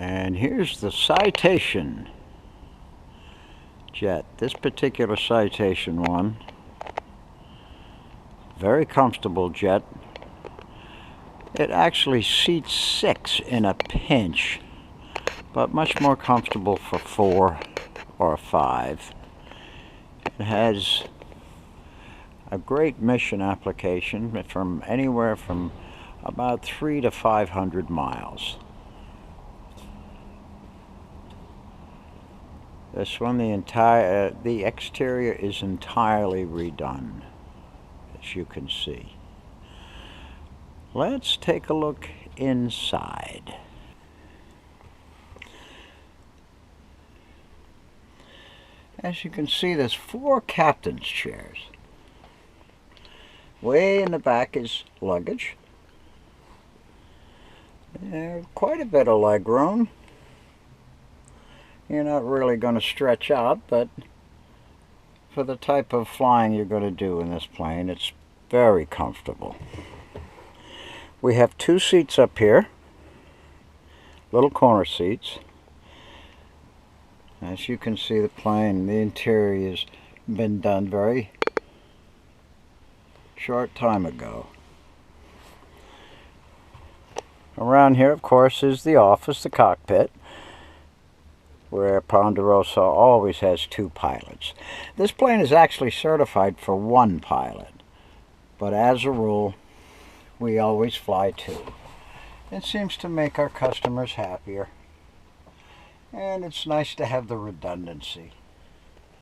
And here's the Citation jet. This particular Citation one, very comfortable jet. It actually seats 6 in a pinch, but much more comfortable for 4 or 5. It has a great mission application from anywhere from about 300 to 500 miles. This one, the exterior is entirely redone, as you can see. Let's take a look inside. As you can see, there's 4 captain's chairs. Way in the back is luggage. Quite a bit of leg room. You're not really going to stretch out, but for the type of flying you're going to do in this plane, it's very comfortable. We have 2 seats up here, little corner seats. As you can see, the plane, the interior has been done very short time ago. Around here, of course, is the office, the cockpit, where Ponderosa always has 2 pilots. This plane is actually certified for 1 pilot, but as a rule, we always fly 2. It seems to make our customers happier, and it's nice to have the redundancy.